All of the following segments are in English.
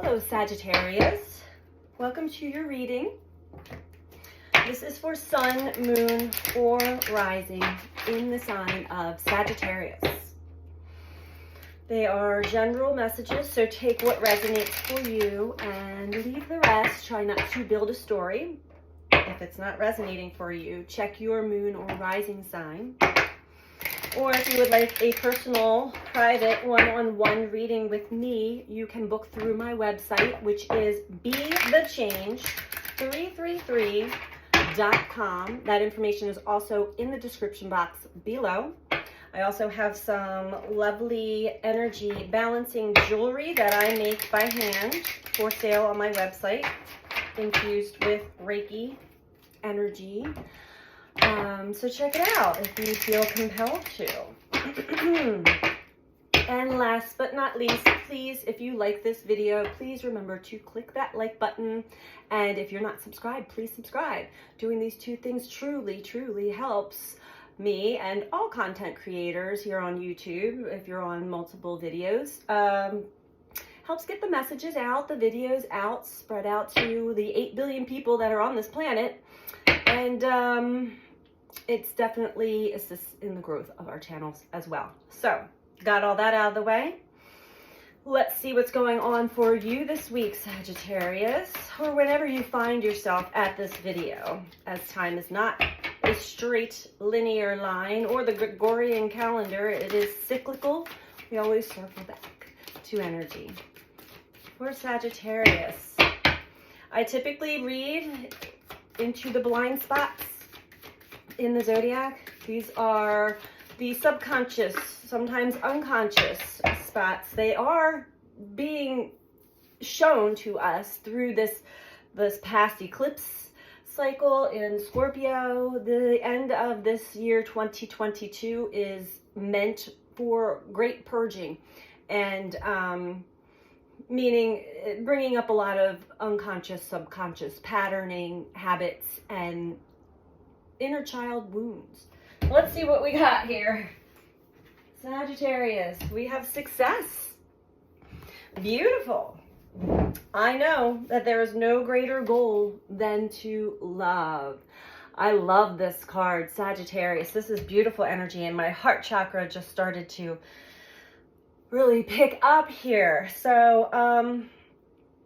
Hello, Sagittarius. Welcome to your reading. This is for Sun, Moon, or Rising in the sign of Sagittarius. They are general messages, so take what resonates for you and leave the rest. Try not to build a story. If it's not resonating for you, check your Moon or Rising sign. Or if you would like a personal, private, one-on-one reading with me, you can book through my website, which is BeTheChange333.com. That information is also in the description box below. I also have some lovely energy balancing jewelry that I make by hand for sale on my website, infused with Reiki energy. So check it out if you feel compelled to. And last but not least, please, if you like this video, please remember to click that like button. And if you're not subscribed, please subscribe. Doing these two things truly, truly helps me and all content creators here on YouTube, if you're on multiple videos. Helps get the messages out, the videos out, spread out to the 8 billion people that are on this planet. And it's definitely assists in the growth of our channels as well. So, got all that out of the way. Let's see what's going on for you this week, Sagittarius, or whenever you find yourself at this video, as time is not a straight linear line or the Gregorian calendar. It is cyclical. We always circle back to energy. For Sagittarius, I typically read into the blind spots in the zodiac. These are the subconscious, sometimes unconscious spots. They are being shown to us through this past eclipse cycle in Scorpio. The end of this year 2022 is meant for great purging, and meaning bringing up a lot of unconscious, subconscious patterning, habits, and inner child wounds. Let's see what we got here. Sagittarius, we have success. Beautiful. I know that there is no greater goal than to love. I love this card, Sagittarius. This is beautiful energy, and my heart chakra just started to really pick up here. So,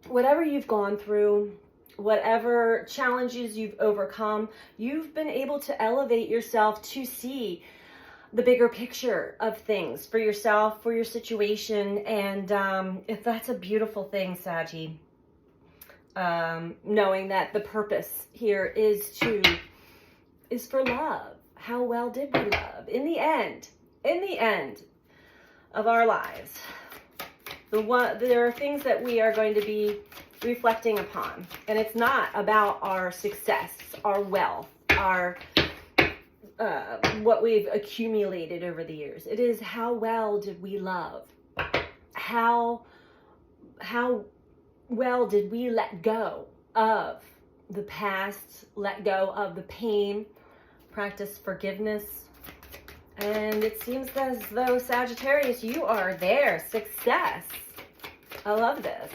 whatever you've gone through, whatever challenges you've overcome, you've been able to elevate yourself to see the bigger picture of things for yourself, for your situation. And if that's a beautiful thing, Saggy, knowing that the purpose here is for love. How well did we love? In the end of our lives, there are things that we are going to be reflecting upon, and it's not about our success, our wealth, our what we've accumulated over the years. It is how well did we love? How well did we let go of the past, let go of the pain, practice forgiveness? And it seems as though, Sagittarius, you are there. Success. I love this.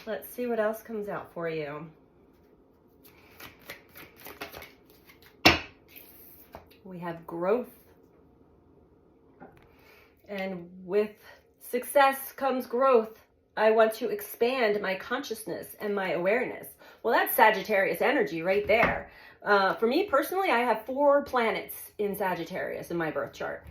Let's see what else comes out for you. We have growth. And with success comes growth. I want to expand my consciousness and my awareness. Well, that's Sagittarius energy right there. For me personally, I have 4 planets in Sagittarius in my birth chart.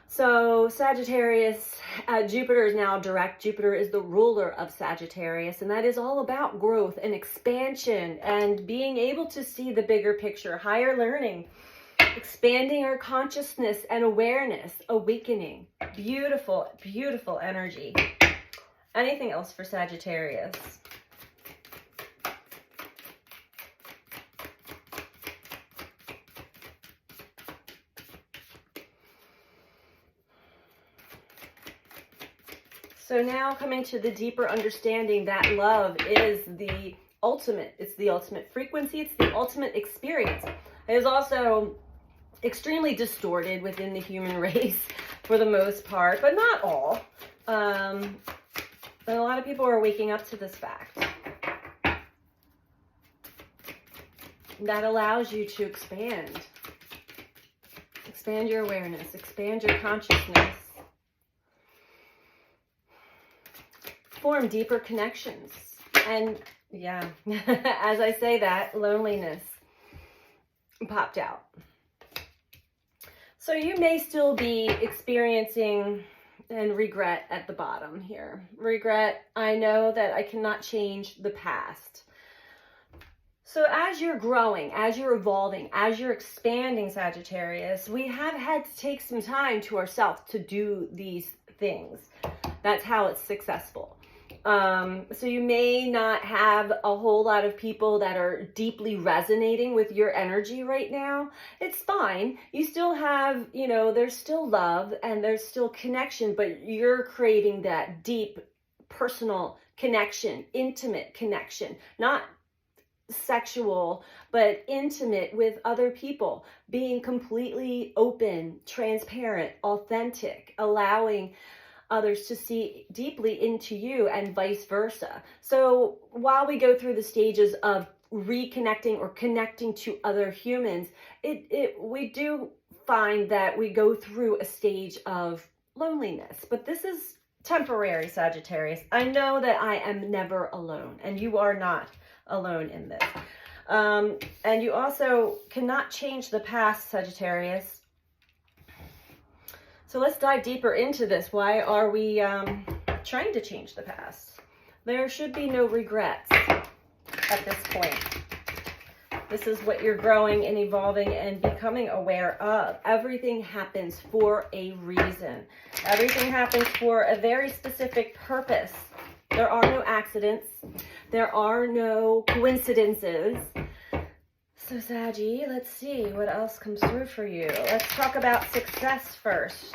So Sagittarius, Jupiter is now direct. Jupiter is the ruler of Sagittarius, and that is all about growth and expansion and being able to see the bigger picture, higher learning, expanding our consciousness and awareness, awakening. Beautiful, beautiful energy. Anything else for Sagittarius? So now coming to the deeper understanding that love is the ultimate. It's the ultimate frequency. It's the ultimate experience. It is also extremely distorted within the human race for the most part, but not all. And a lot of people are waking up to this fact. That allows you to expand. Expand your awareness. Expand your consciousness. Form deeper connections. And yeah, as I say that, loneliness popped out. So you may still be experiencing and regret at the bottom here. Regret, I know that I cannot change the past. So as you're growing, as you're evolving, as you're expanding, Sagittarius, we have had to take some time to ourselves to do these things. That's how it's successful. So you may not have a whole lot of people that are deeply resonating with your energy right now. It's fine. You still have, you know, there's still love and there's still connection, but you're creating that deep personal connection, intimate connection, not sexual, but intimate with other people, being completely open, transparent, authentic, allowing others to see deeply into you and vice versa. So while we go through the stages of reconnecting or connecting to other humans, we do find that we go through a stage of loneliness, but this is temporary, Sagittarius. I know that I am never alone, and you are not alone in this. And you also cannot change the past, Sagittarius. So let's dive deeper into this. Why are we trying to change the past? There should be no regrets at this point. This is what you're growing and evolving and becoming aware of. Everything happens for a reason. Everything happens for a very specific purpose. There are no accidents. There are no coincidences. So Saggy, let's see what else comes through for you. Let's talk about success first.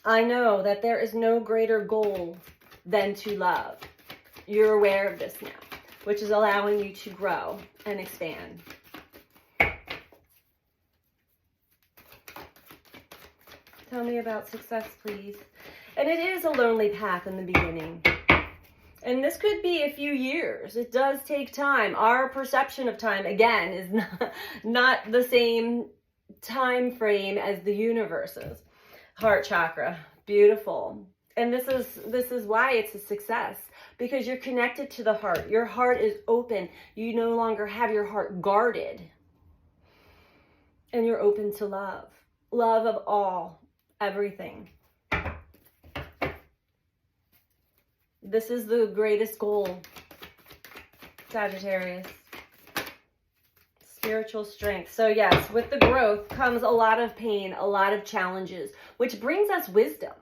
I know that there is no greater goal than to love. You're aware of this now, which is allowing you to grow and expand. Tell me about success, please. And it is a lonely path in the beginning. And this could be a few years. It does take time. Our perception of time, again, is not the same time frame as the universe's. Heart chakra, beautiful. And this is why it's a success, because you're connected to the heart. Your heart is open. You no longer have your heart guarded. And you're open to love. Love of all, everything. This is the greatest goal, Sagittarius. Spiritual strength. So yes, with the growth comes a lot of pain, a lot of challenges, which brings us wisdom.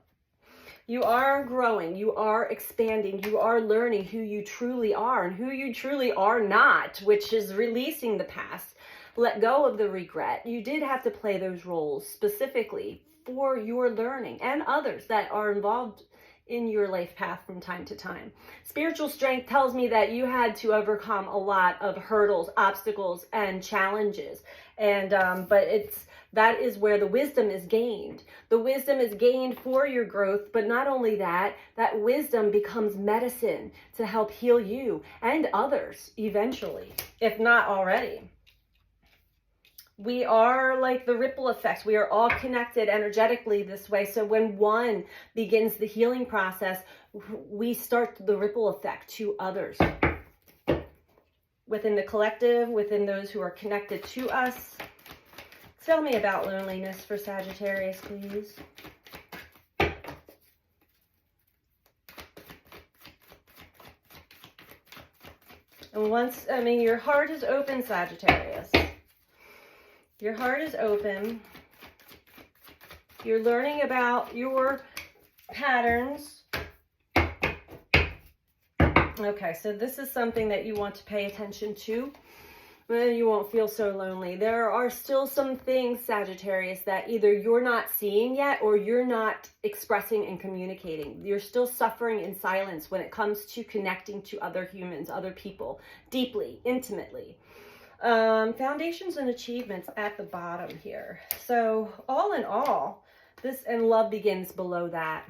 You are growing, you are expanding, you are learning who you truly are and who you truly are not, which is releasing the past. Let go of the regret. You did have to play those roles specifically for your learning and others that are involved in your life path from time to time. Spiritual strength tells me that you had to overcome a lot of hurdles, obstacles, and challenges. And but that is where the wisdom is gained. The wisdom is gained for your growth, but not only that, that wisdom becomes medicine to help heal you and others eventually, if not already. We are like the ripple effects. We are all connected energetically this way. So when one begins the healing process, we start the ripple effect to others. Within the collective, within those who are connected to us. Tell me about loneliness for Sagittarius, please. And your heart is open, Sagittarius. Your heart is open. You're learning about your patterns. Okay, so this is something that you want to pay attention to. Then you won't feel so lonely. There are still some things, Sagittarius, that either you're not seeing yet or you're not expressing and communicating. You're still suffering in silence when it comes to connecting to other humans, other people, deeply, intimately. Foundations and achievements at the bottom here. So all in all, and love begins below that.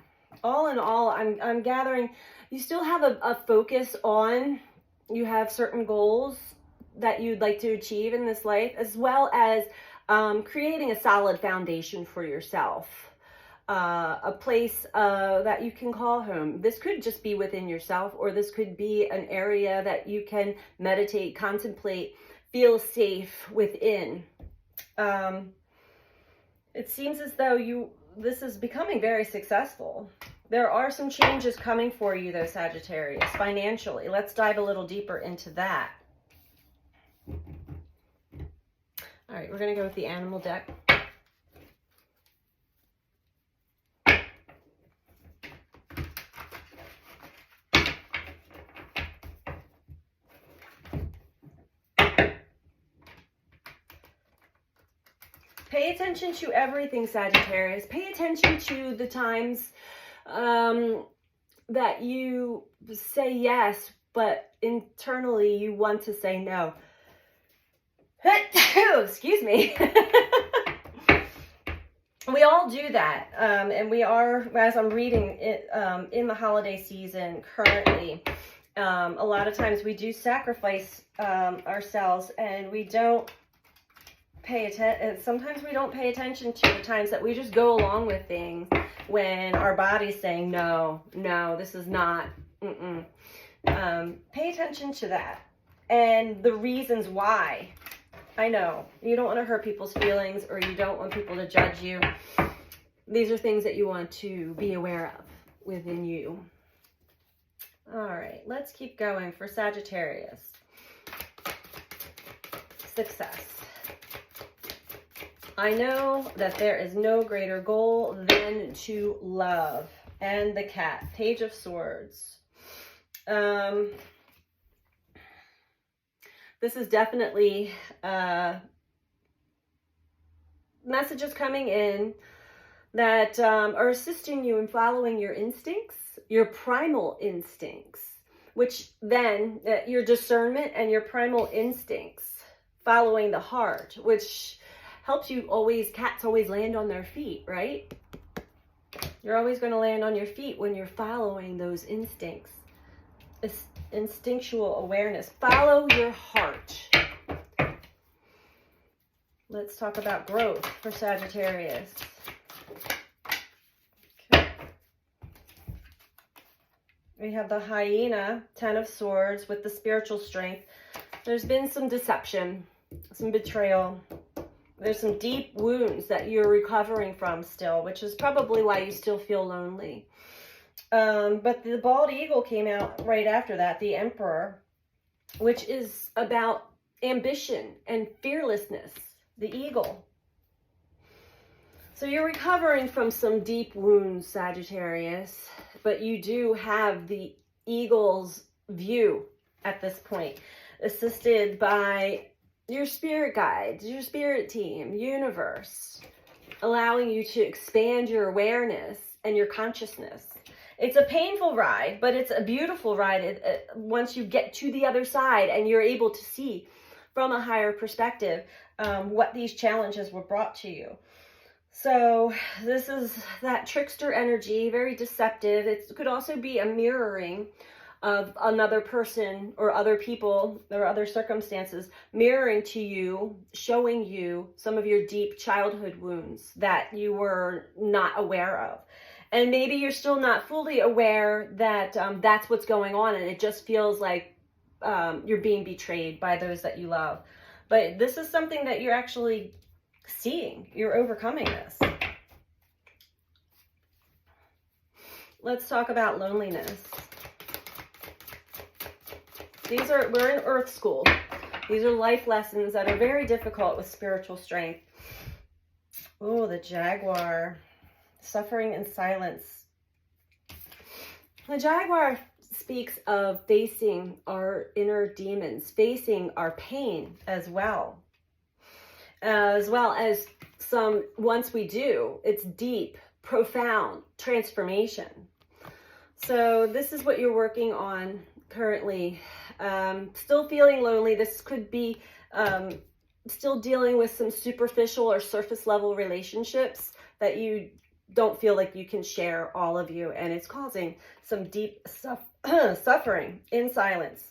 all in all, I'm gathering you still have a focus on, you have certain goals that you'd like to achieve in this life, as well as creating a solid foundation for yourself. A place that you can call home. This could just be within yourself, or this could be an area that you can meditate, contemplate, feel safe within. It seems as though this is becoming very successful. There are some changes coming for you though, Sagittarius, financially. Let's dive a little deeper into that. All right, we're going to go with the animal deck. Pay attention to everything, Sagittarius. Pay attention to the times that you say yes, but internally you want to say no. Excuse me. We all do that. And we are, as I'm reading it, in the holiday season currently, a lot of times we do sacrifice ourselves, and we don't pay attention. Sometimes we don't pay attention to the times that we just go along with things when our body's saying no, this is not. Pay attention to that and the reasons why. I know you don't want to hurt people's feelings, or you don't want people to judge you. These are things that you want to be aware of within you. All right, let's keep going for Sagittarius. Success. I know that there is no greater goal than to love. And the cat, Page of Swords. This is definitely messages coming in that are assisting you in following your instincts, your primal instincts, which then your discernment and your primal instincts, following the heart, which helps you always, cats always land on their feet, right? You're always going to land on your feet when you're following those instincts. It's instinctual awareness. Follow your heart. Let's talk about growth for Sagittarius. Okay. We have the hyena, 10 of Swords, with the spiritual strength. There's been some deception, some betrayal. There's some deep wounds that you're recovering from still, which is probably why you still feel lonely. But the bald eagle came out right after that, the Emperor, which is about ambition and fearlessness, the eagle. So you're recovering from some deep wounds, Sagittarius, but you do have the eagle's view at this point, assisted by your spirit guides, your spirit team, universe, allowing you to expand your awareness and your consciousness. It's a painful ride, but it's a beautiful ride once you get to the other side and you're able to see from a higher perspective what these challenges were brought to you. So this is that trickster energy, very deceptive. It could also be a mirroring of another person or other people or other circumstances mirroring to you, showing you some of your deep childhood wounds that you were not aware of. And maybe you're still not fully aware that that's what's going on, and it just feels like you're being betrayed by those that you love. But this is something that you're actually seeing. You're overcoming this. Let's talk about loneliness. We're in Earth School. These are life lessons that are very difficult with spiritual strength. Oh, the Jaguar. Suffering in silence. The Jaguar speaks of facing our inner demons, facing our pain as well as some, once we do, it's deep, profound transformation. So this is what you're working on currently. Still feeling lonely. This could be still dealing with some superficial or surface level relationships that you don't feel like you can share all of you, and it's causing some deep suffering in silence.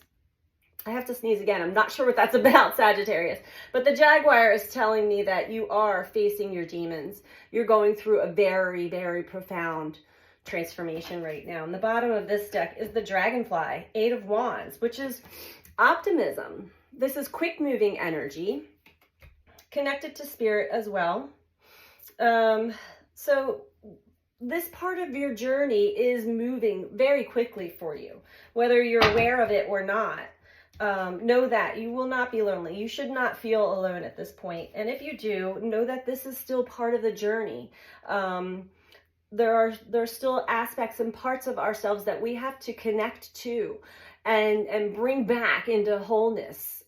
I have to sneeze again. I'm not sure what that's about, Sagittarius. But the Jaguar is telling me that you are facing your demons. You're going through a very, very profound transformation right now. And the bottom of this deck is the Dragonfly, 8 of Wands, which is optimism. This is quick moving energy, connected to spirit as well. So this part of your journey is moving very quickly for you, whether you're aware of it or not. Know that you will not be lonely. You should not feel alone at this point. And if you do, know that this is still part of the journey. There are still aspects and parts of ourselves that we have to connect to and bring back into wholeness.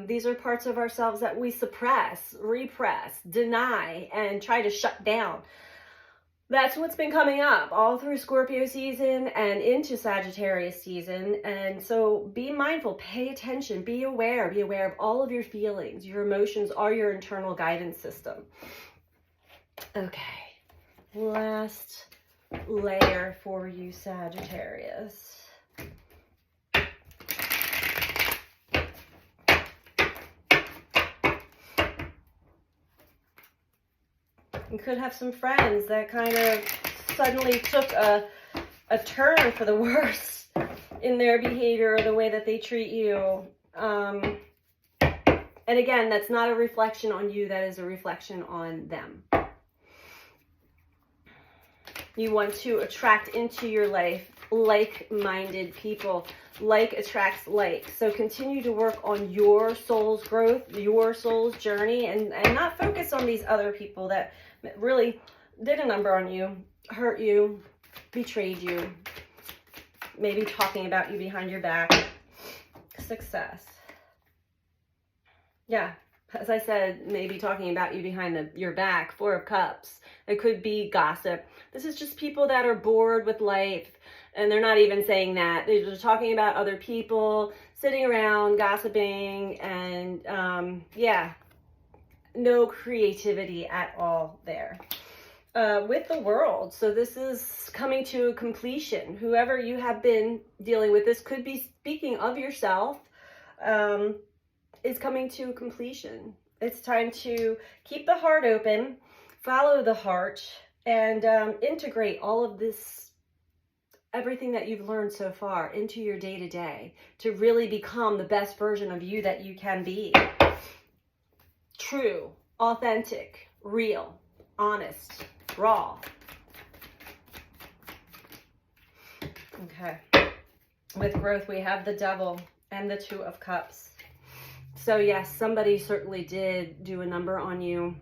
These are parts of ourselves that we suppress, repress, deny, and try to shut down. That's what's been coming up all through Scorpio season and into Sagittarius season. And so be mindful, pay attention, be aware of all of your feelings. Your emotions are your internal guidance system. Okay, last layer for you, Sagittarius. You could have some friends that kind of suddenly took a turn for the worse in their behavior or the way that they treat you. And again, that's not a reflection on you. That is a reflection on them. You want to attract into your life like-minded people. Like attracts like. So continue to work on your soul's growth, your soul's journey, and not focus on these other people that really did a number on you, hurt you, betrayed you, maybe talking about you behind your back. Success. Yeah, as I said, maybe talking about you behind your back. 4 of Cups. It could be gossip. This is just people that are bored with life, and they're not even saying that. They're just talking about other people, sitting around, gossiping, and yeah, no creativity at all there. With the World, so this is coming to a completion. Whoever you have been dealing with, this could be speaking of yourself, is coming to completion. It's time to keep the heart open, follow the heart, and integrate all of this, everything that you've learned so far into your day-to-day to really become the best version of you that you can be. True, authentic, real, honest, raw. Okay. With growth, we have the Devil and the 2 of Cups. So yes, somebody certainly did do a number on you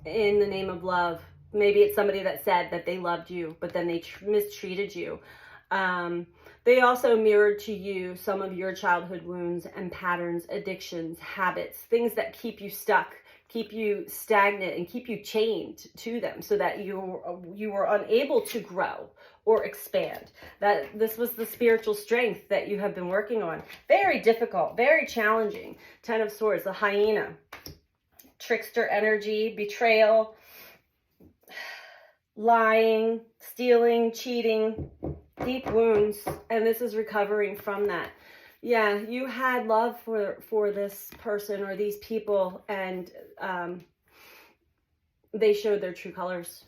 in the name of love. Maybe it's somebody that said that they loved you, but then they mistreated you. They also mirrored to you some of your childhood wounds and patterns, addictions, habits, things that keep you stuck, keep you stagnant, and keep you chained to them so that you were unable to grow or expand. That this was the spiritual strength that you have been working on. Very difficult, very challenging. 10 of Swords, the hyena, trickster energy, betrayal, lying, stealing, cheating, deep wounds, and this is recovering from that. Yeah, you had love for this person or these people, and they showed their true colors.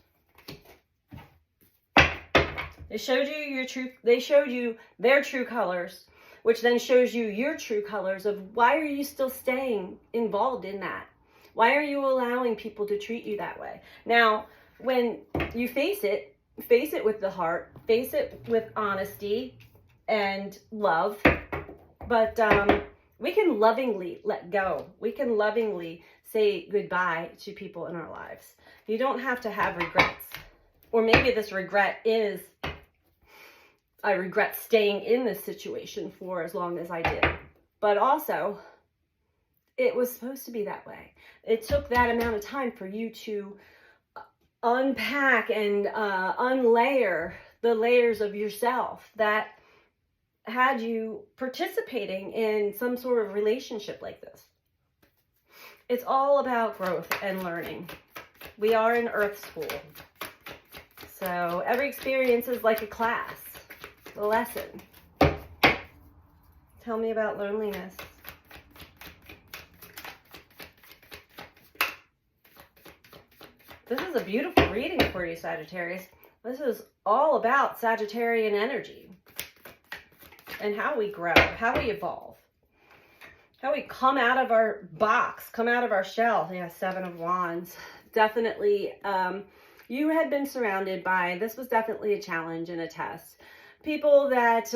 They showed you their true colors, which then shows you your true colors of why are you still staying involved in that? Why are you allowing people to treat you that way? Now, when you face it with the heart, face it with honesty and love, but we can lovingly let go. We can lovingly say goodbye to people in our lives. You don't have to have regrets. Or maybe this regret is, I regret staying in this situation for as long as I did. But also, it was supposed to be that way. It took that amount of time for you to unpack and unlayer the layers of yourself that had you participating in some sort of relationship like this. It's all about growth and learning. We are in Earth School. So every experience is like a class, a lesson. Tell me about loneliness. This is a beautiful reading for you, Sagittarius. This is all about Sagittarian energy and how we grow, how we evolve, how we come out of our box, come out of our shell. Yeah, Seven of Wands. Definitely, you had been surrounded by, this was definitely a challenge and a test. People that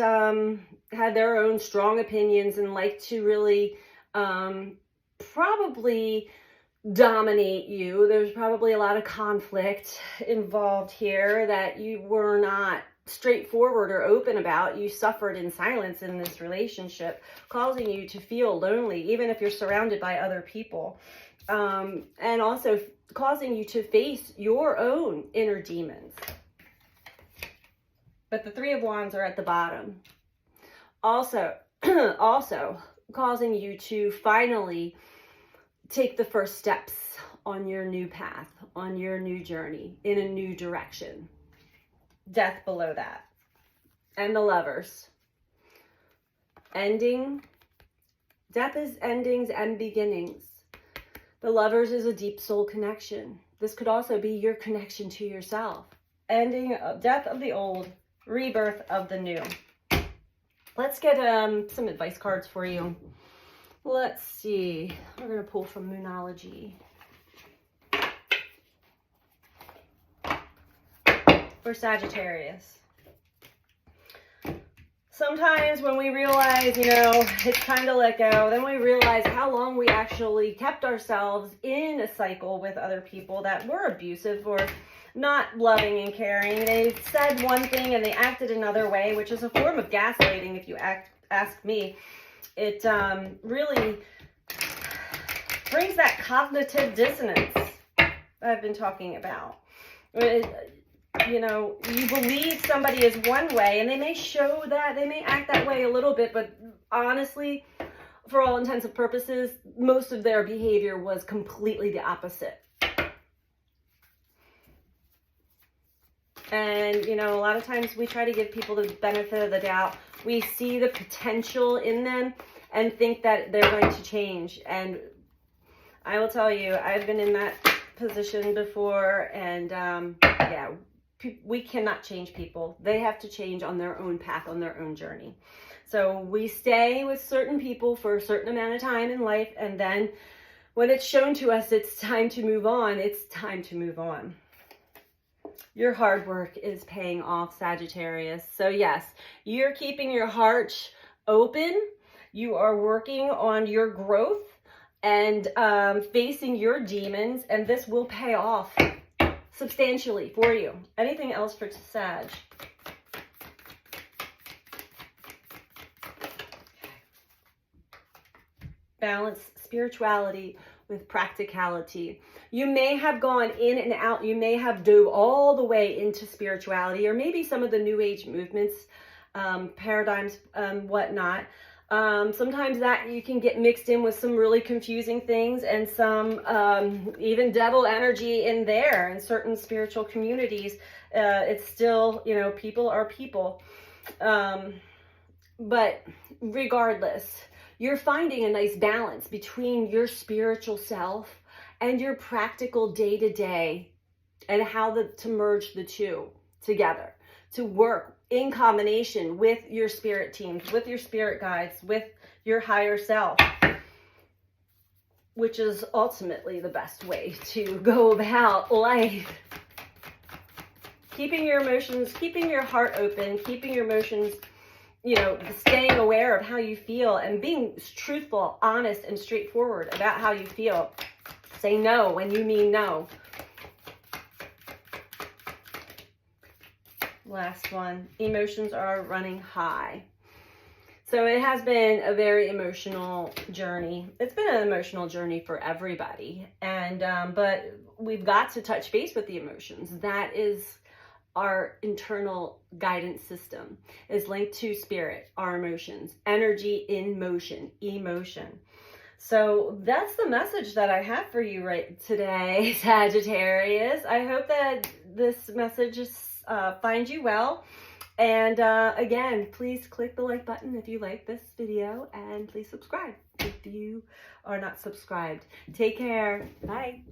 had their own strong opinions and like to really probably dominate you. There's probably a lot of conflict involved here that you were not straightforward or open about. You suffered in silence in this relationship, causing you to feel lonely, even if you're surrounded by other people. And also causing you to face your own inner demons. But the Three of Wands are at the bottom. Also causing you to finally take the first steps on your new path, on your new journey, in a new direction. Death below that. And the Lovers. Ending. Death is endings and beginnings. The Lovers is a deep soul connection. This could also be your connection to yourself. Ending, death of the old, rebirth of the new. Let's get some advice cards for you. Let's see. We're going to pull from Moonology. For Sagittarius. Sometimes when we realize, you know, it's time to let go, then we realize how long we actually kept ourselves in a cycle with other people that were abusive or not loving and caring. They said one thing and they acted another way, which is a form of gaslighting if you ask me. It really brings that cognitive dissonance I've been talking about. You know, you believe somebody is one way and they may show that, they may act that way a little bit, but honestly, for all intents and purposes, most of their behavior was completely the opposite. And, you know, a lot of times we try to give people the benefit of the doubt. We see the potential in them and think that they're going to change. And I will tell you, I've been in that position before, and yeah, we cannot change people. They have to change on their own path, on their own journey. So we stay with certain people for a certain amount of time in life, and then when it's shown to us it's time to move on, it's time to move on. Your hard work is paying off, Sagittarius. So yes, you're keeping your heart open. You are working on your growth and facing your demons, and this will pay off substantially for you. Anything else for Sag? Balance spirituality with practicality. You may have gone in and out. You may have dove all the way into spirituality, or maybe some of the New Age movements, paradigms, whatnot. Sometimes that you can get mixed in with some really confusing things and some even devil energy in there. In certain spiritual communities, it's still, you know, people are people. But regardless, you're finding a nice balance between your spiritual self and your practical day-to-day, and how to merge the two together, to work in combination with your spirit teams, with your spirit guides, with your higher self, which is ultimately the best way to go about life. Keeping your emotions, keeping your heart open, keeping your emotions, you know, staying aware of how you feel and being truthful, honest, and straightforward about how you feel. Say no when you mean no. Last one, emotions are running high. So it has been a very emotional journey. It's been an emotional journey for everybody. And, but we've got to touch base with the emotions. That is our internal guidance system, is linked to spirit, our emotions, energy in motion, emotion. So that's the message that I have for you right today, Sagittarius. I hope that this message is find you well. And again, please click the like button if you like this video, and please subscribe if you are not subscribed. Take care. Bye.